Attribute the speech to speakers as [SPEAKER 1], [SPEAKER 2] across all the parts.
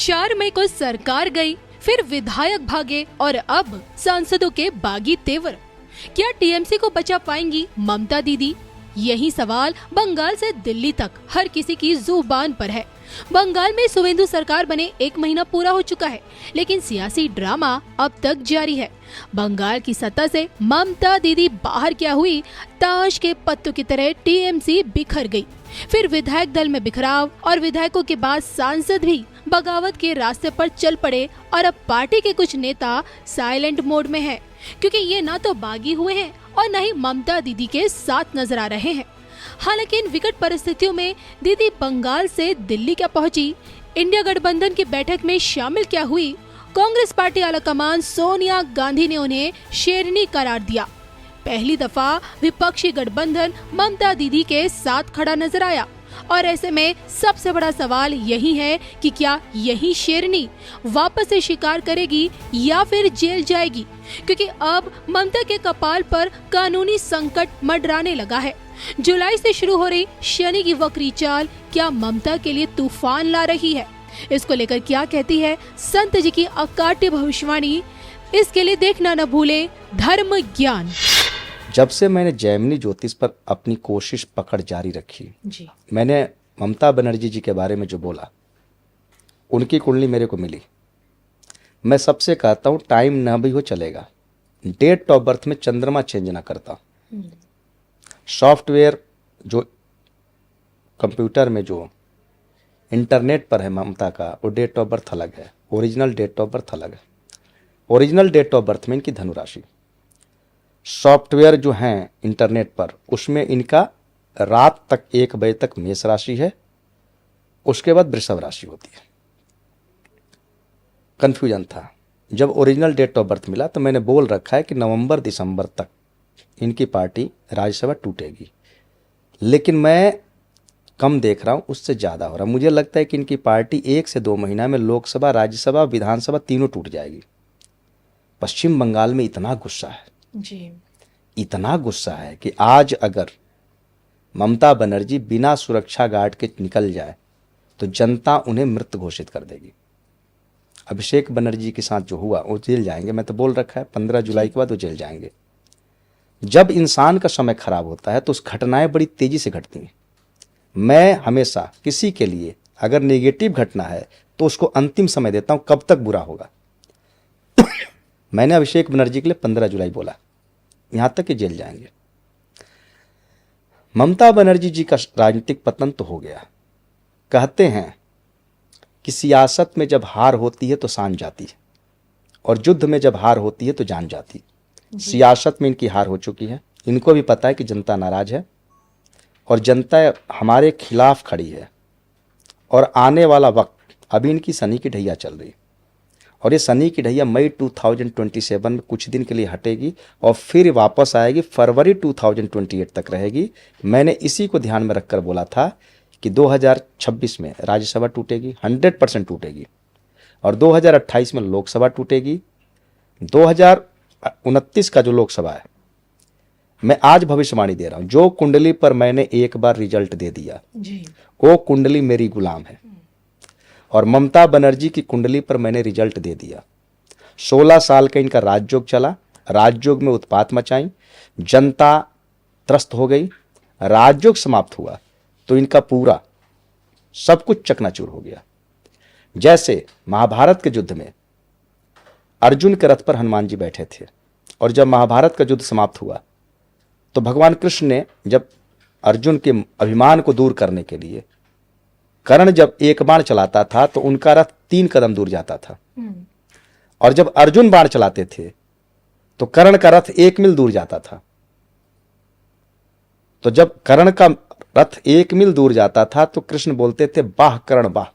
[SPEAKER 1] 4 मई को सरकार गई, फिर विधायक भागे और अब सांसदों के बागी तेवर। क्या टीएमसी को बचा पाएंगी ममता दीदी? यही सवाल बंगाल से दिल्ली तक हर किसी की जुबान पर है। बंगाल में शुवेंदु सरकार बने 1 महीना पूरा हो चुका है, लेकिन सियासी ड्रामा अब तक जारी है। बंगाल की सत्ता से ममता दीदी बाहर क्या हुई, ताश के पत्तों की तरह टीएमसी बिखर गई। फिर विधायक दल में बिखराव और विधायकों के बाद सांसद भी बगावत के रास्ते पर चल पड़े और अब पार्टी के कुछ नेता साइलेंट मोड में हैं, क्योंकि ये ना तो बागी हुए हैं और न ही ममता दीदी के साथ नजर आ रहे हैं। हालांकि इन विकट परिस्थितियों में दीदी बंगाल से दिल्ली क्या पहुंची, इंडिया गठबंधन की बैठक में शामिल क्या हुई, कांग्रेस पार्टी आलाकमान सोनिया गांधी ने उन्हें शेरनी करार दिया। पहली दफा विपक्षी गठबंधन ममता दीदी के साथ खड़ा नजर आया और ऐसे में सबसे बड़ा सवाल यही है कि क्या यही शेरनी वापस से शिकार करेगी या फिर जेल जाएगी, क्योंकि अब ममता के कपाल पर कानूनी संकट मंडराने लगा है। जुलाई से शुरू हो रही शनि की वक्री चाल क्या ममता के लिए तूफान ला रही है? इसको लेकर क्या कहती है संत जी की अकाट्य भविष्यवाणी? इसके लिए देखना न भूले धर्म ज्ञान।
[SPEAKER 2] जब से मैंने जैमिनी ज्योतिष पर अपनी कोशिश पकड़ जारी रखी
[SPEAKER 1] जी।
[SPEAKER 2] मैंने ममता बनर्जी जी के बारे में जो बोला, उनकी कुंडली मेरे को मिली। मैं सबसे कहता हूँ टाइम ना भी हो चलेगा, डेट ऑफ बर्थ में चंद्रमा चेंज ना करता। सॉफ्टवेयर जो कंप्यूटर में जो इंटरनेट पर है ममता का, वो डेट ऑफ बर्थ अलग है, ओरिजिनल डेट ऑफ बर्थ अलग है। ओरिजिनल डेट ऑफ बर्थ में इनकी धनुराशि, सॉफ्टवेयर जो हैं इंटरनेट पर उसमें इनका रात तक 1 बजे तक मेष राशि है, उसके बाद वृषभ राशि होती है। कंफ्यूजन था। जब ओरिजिनल डेट ऑफ बर्थ मिला तो मैंने बोल रखा है कि नवंबर दिसंबर तक इनकी पार्टी राज्यसभा टूटेगी, लेकिन मैं कम देख रहा हूँ, उससे ज़्यादा हो रहा है। मुझे लगता है कि इनकी पार्टी 1 से 2 महीना में लोकसभा, राज्यसभा, विधानसभा तीनों टूट जाएगी। पश्चिम बंगाल में इतना गुस्सा है
[SPEAKER 1] जी,
[SPEAKER 2] इतना गुस्सा है कि आज अगर ममता बनर्जी बिना सुरक्षा गार्ड के निकल जाए तो जनता उन्हें मृत घोषित कर देगी। अभिषेक बनर्जी के साथ जो हुआ वो जेल जाएंगे, मैं तो बोल रखा है 15 जुलाई के बाद वो जेल जाएंगे। जब इंसान का समय खराब होता है तो उस घटनाएं बड़ी तेजी से घटती हैं। मैं हमेशा किसी के लिए अगर नेगेटिव घटना है तो उसको अंतिम समय देता हूं, कब तक बुरा होगा। मैंने अभिषेक बनर्जी के लिए 15 जुलाई बोला, यहां तक कि जेल जाएंगे। ममता बनर्जी जी का राजनीतिक पतन तो हो गया। कहते हैं कि सियासत में जब हार होती है तो शान जाती है और युद्ध में जब हार होती है तो जान जाती है। सियासत में इनकी हार हो चुकी है। इनको भी पता है कि जनता नाराज है और जनता हमारे खिलाफ खड़ी है और आने वाला वक्त, अभी इनकी शनि की ढैया चल रही है और ये शनि की ढैया मई 2027 में कुछ दिन के लिए हटेगी और फिर वापस आएगी, फरवरी 2028 तक रहेगी। मैंने इसी को ध्यान में रखकर बोला था कि 2026 में राज्यसभा टूटेगी, 100% टूटेगी और 2028 में लोकसभा टूटेगी। 2029 का जो लोकसभा है, मैं आज भविष्यवाणी दे रहा हूं, जो कुंडली पर मैंने एक बार रिजल्ट दे दिया
[SPEAKER 1] जी।
[SPEAKER 2] वो कुंडली मेरी गुलाम है और ममता बनर्जी की कुंडली पर मैंने रिजल्ट दे दिया। 16 साल का इनका राजयोग चला, राजयोग में उत्पात मचाई, जनता त्रस्त हो गई। राजयोग समाप्त हुआ तो इनका पूरा सब कुछ चकनाचूर हो गया। जैसे महाभारत के युद्ध में अर्जुन के रथ पर हनुमान जी बैठे थे और जब महाभारत का युद्ध समाप्त हुआ तो भगवान कृष्ण ने जब अर्जुन के अभिमान को दूर करने के लिए कर्ण जब एक बाण चलाता था तो उनका रथ 3 कदम दूर जाता था और जब अर्जुन बाण चलाते थे तो कर्ण का रथ 1 मील दूर जाता था। तो जब कर्ण का रथ 1 मील दूर जाता था तो कृष्ण बोलते थे बाह कर्ण बाह।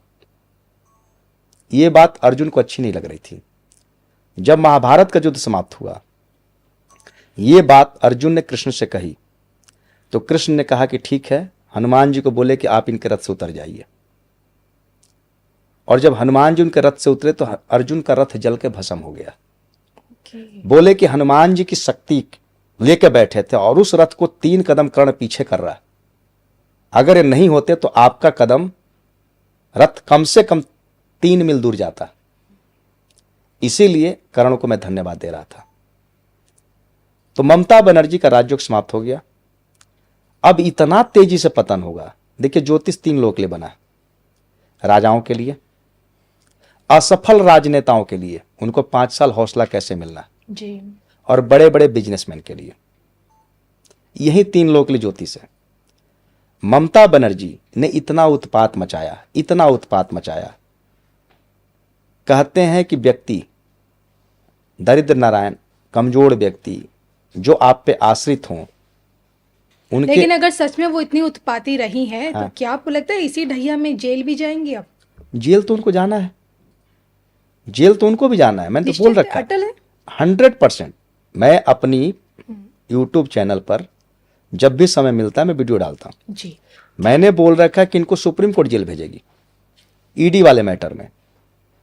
[SPEAKER 2] यह बात अर्जुन को अच्छी नहीं लग रही थी। जब महाभारत का युद्ध समाप्त हुआ, यह बात अर्जुन ने कृष्ण से कही तो कृष्ण ने कहा कि ठीक है, हनुमान जी को बोले कि आप इनके रथ से उतर जाइए। और जब हनुमान जी उनके रथ से उतरे तो अर्जुन का रथ जल के भस्म हो गया। बोले कि हनुमान जी की शक्ति लेके बैठे थे और उस रथ को 3 कदम कर्ण पीछे कर रहा है, अगर ये नहीं होते तो आपका कदम रथ कम से कम 3 मील दूर जाता। इसीलिए करण को मैं धन्यवाद दे रहा था। तो ममता बनर्जी का राजयोग समाप्त हो गया। अब इतना तेजी से पतन होगा। देखिए, ज्योतिष 3 लोगों के लिए बना, राजाओं के लिए, असफल राजनेताओं के लिए, उनको 5 साल हौसला कैसे मिलना
[SPEAKER 1] जी,
[SPEAKER 2] और बड़े बड़े बिजनेसमैन के लिए, यही 3 लोगों के लिए ज्योतिष है। ममता बनर्जी ने इतना उत्पात मचाया, इतना उत्पात मचाया। कहते हैं कि व्यक्ति, दरिद्र नारायण, कमजोर व्यक्ति जो आप पे आश्रित हों, उनके,
[SPEAKER 1] लेकिन अगर सच में वो इतनी उत्पाती रही हैं,
[SPEAKER 2] हाँ,
[SPEAKER 1] तो क्या आपको लगता है इसी ढैया में जेल भी जाएंगी अब?
[SPEAKER 2] जेल तो उनको जाना है, जेल तो उनको भी जाना है। मैंने तो बोल
[SPEAKER 1] निश्चित
[SPEAKER 2] रखा है,
[SPEAKER 1] अटल है।
[SPEAKER 2] 100%। मैं अपनी यूट्यूब चैनल पर जब भी समय मिलता है मैं वीडियो डालता हूं।
[SPEAKER 1] जी,
[SPEAKER 2] मैंने बोल रखा है कि इनको सुप्रीम कोर्ट जेल भेजेगी, ईडी वाले मैटर में।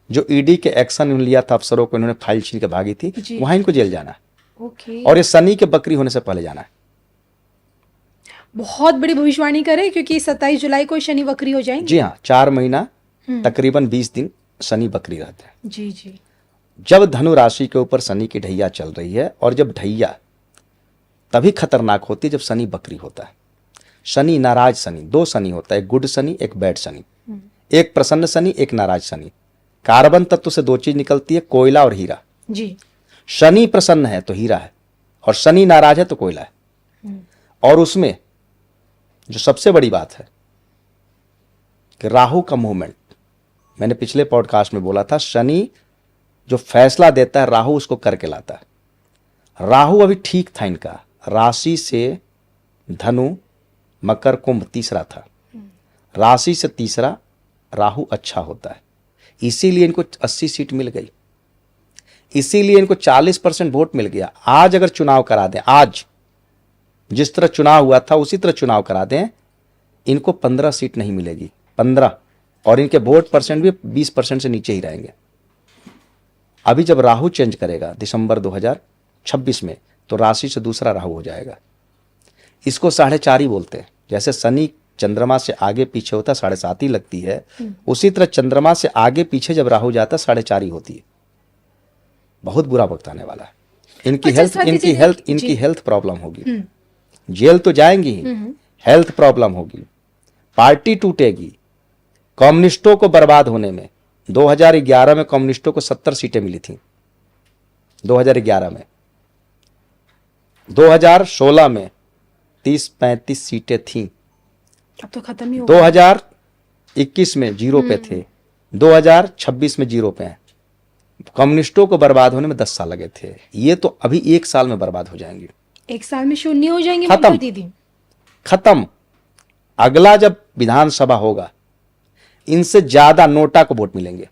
[SPEAKER 2] जो ईडी के एक्शन लिया था अफसरों को, इन्होंने फाइल छीन के भागी थी,
[SPEAKER 1] जी,
[SPEAKER 2] वहां इनको जेल जाना है।
[SPEAKER 1] ओके।
[SPEAKER 2] और ये शनि के बकरी होने से पहले जाना है।
[SPEAKER 1] बहुत बड़ी भविष्यवाणी करे, क्योंकि 27 जुलाई को शनि वक्री हो जाएंगे।
[SPEAKER 2] जी हाँ, 4 महीना तकरीबन 20 दिन शनि बकरी रहते हैं।
[SPEAKER 1] जी जी,
[SPEAKER 2] जब धनु राशि के ऊपर शनि की ढैया चल रही है, और जब ढैया तभी खतरनाक होती है जब शनि बकरी होता है। शनि नाराज शनि, 2 शनि होता है, एक गुड शनि, एक बैड शनि, एक प्रसन्न शनि, एक नाराज शनि। कार्बन तत्व से 2 चीज निकलती है, कोयला और हीरा।
[SPEAKER 1] जी,
[SPEAKER 2] शनि प्रसन्न है तो हीरा है, और शनि नाराज है तो कोयला है। और उसमें जो सबसे बड़ी बात है कि राहु का मूवमेंट, मैंने पिछले पॉडकास्ट में बोला था, शनि जो फैसला देता है राहु उसको करके लाता है। राहु अभी ठीक था इनका, राशि से धनु, मकर, कुंभ तीसरा था, राशि से तीसरा राहु अच्छा होता है। इसीलिए इनको 80 सीट मिल गई, इसीलिए इनको 40% वोट मिल गया। आज अगर चुनाव करा दें, आज जिस तरह चुनाव हुआ था उसी तरह चुनाव करा दें, इनको 15 सीट नहीं मिलेगी, 15, और इनके वोट परसेंट भी 20% से नीचे ही रहेंगे। अभी जब राहु चेंज करेगा दिसंबर 2026 में, तो राशि से दूसरा राहु हो जाएगा। इसको 4.5 ही बोलते हैं। जैसे शनि चंद्रमा से आगे पीछे होता 7.5 ही लगती है, उसी तरह चंद्रमा से आगे पीछे जब राहु जाता 4.5 ही होती है। बहुत बुरा वक्त आने वाला है। इनकी हेल्थ प्रॉब्लम होगी, जेल तो जाएंगी ही, हेल्थ प्रॉब्लम होगी, पार्टी टूटेगी। कम्युनिस्टों को बर्बाद होने में 2011 में कम्युनिस्टों को 70 सीटें मिली थी, 2011 में। 2016 में 30-35 सीटें थीं।
[SPEAKER 1] अब तो खत्म ही हो गया।
[SPEAKER 2] 2021 में 0 पे थे, 2026 में 0 पे हैं। कम्युनिस्टों को बर्बाद होने में 10 साल लगे थे, ये तो अभी 1 साल में बर्बाद हो जाएंगे।
[SPEAKER 1] 1 साल में शून्य हो जाएंगे
[SPEAKER 2] खत्म।
[SPEAKER 1] ममता दीदी।
[SPEAKER 2] खत्म। अगला जब विधानसभा होगा, इनसे ज्यादा नोटा को वोट मिलेंगे,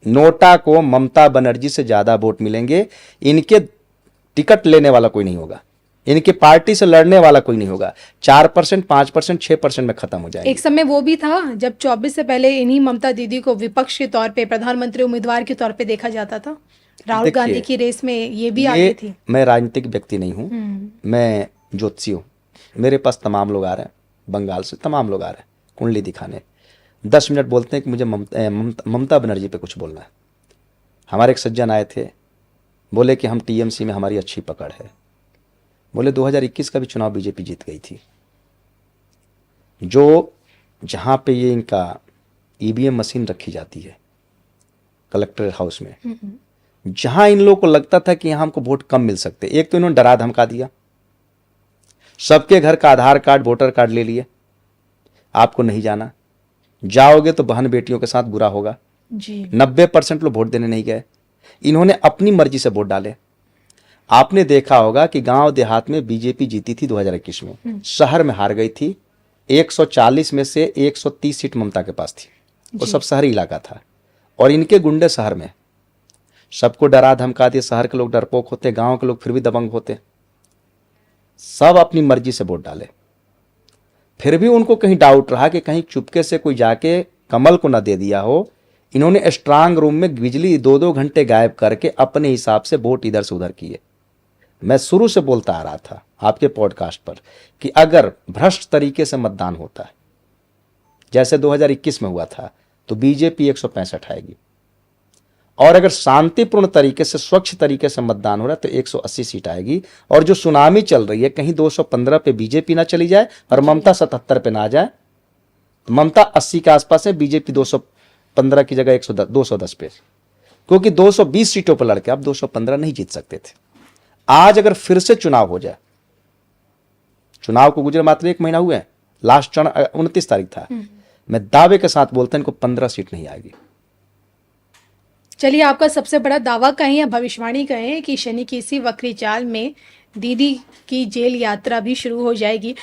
[SPEAKER 2] नोटा को ममता बनर्जी से ज्यादा वोट मिलेंगे। इनके टिकट लेने वाला कोई नहीं होगा, इनकी पार्टी से लड़ने वाला कोई नहीं होगा। 4%, 5%, 6% में खत्म हो जाएगा।
[SPEAKER 1] एक समय वो भी था जब 24 से पहले इन्हीं ममता दीदी को विपक्ष के तौर पे, प्रधानमंत्री उम्मीदवार के तौर पे देखा जाता था। राहुल गांधी की रेस में ये भी आगे थी।
[SPEAKER 2] मैं राजनीतिक व्यक्ति नहीं हूं, मैं ज्योतिषी हूं। मेरे पास तमाम लोग आ रहे हैं, बंगाल से तमाम लोग आ रहे हैं कुंडली दिखाने। 10 मिनट बोलते हैं कि मुझे ममता बनर्जी पे कुछ बोलना है। हमारे एक सज्जन आए थे, बोले कि हम टीएमसी में हमारी अच्छी पकड़ है। बोले 2021 का भी चुनाव बीजेपी जीत गई थी। जो जहां पे ये इनका ईवीएम मशीन रखी जाती है कलेक्टर हाउस में, जहां इन लोगों को लगता था कि यहां हमको वोट कम मिल सकते, एक तो इन्होंने डरा धमका दिया, सबके घर का आधार कार्ड, वोटर कार्ड ले लिए, आपको नहीं जाना, जाओगे तो बहन बेटियों के साथ बुरा होगा
[SPEAKER 1] जी।
[SPEAKER 2] 90% लोग वोट देने नहीं गए। इन्होंने अपनी मर्जी से वोट डाले। आपने देखा होगा कि गांव देहात में बीजेपी जीती थी 2021 में, शहर में हार गई थी। 140 में से 130 सीट ममता के पास थी, वो सब शहरी इलाका था, और इनके गुंडे शहर में सबको डरा धमका दिए। शहर के लोग डरपोक होते, गांव के लोग फिर भी दबंग होते, सब अपनी मर्जी से वोट डाले। फिर भी उनको कहीं डाउट रहा कि कहीं चुपके से कोई जाके कमल को ना दे दिया हो। इन्होंने स्ट्रांग रूम में बिजली 2-2 घंटे गायब करके अपने हिसाब से वोट इधर से उधर किए। मैं शुरू से बोलता आ रहा था आपके पॉडकास्ट पर कि अगर भ्रष्ट तरीके से मतदान होता है, जैसे 2021 में हुआ था, तो बीजेपी 165 आएगी। और अगर शांतिपूर्ण तरीके से, स्वच्छ तरीके से मतदान हो रहा है तो 180 सीट आएगी। और जो सुनामी चल रही है, कहीं 215 पे बीजेपी ना चली जाए और ममता 77 पे ना आ जाए। तो ममता 80 के आसपास है, बीजेपी 215 की जगह 210 पे, क्योंकि 220 सीटों पर लड़के आप 215 नहीं जीत सकते थे। आज अगर फिर से चुनाव हो जाए, चुनाव को गुजरे मात्र 1 महीना हुए हैं, लास्ट चरण 29 तारीख था, मैं दावे के साथ बोलता हूं इनको 15 सीट नहीं आएगी।
[SPEAKER 3] चलिए, आपका सबसे बड़ा दावा कहें या भविष्यवाणी कहें कि शनि की इसी वक्री चाल में दीदी की जेल यात्रा भी शुरू हो जाएगी।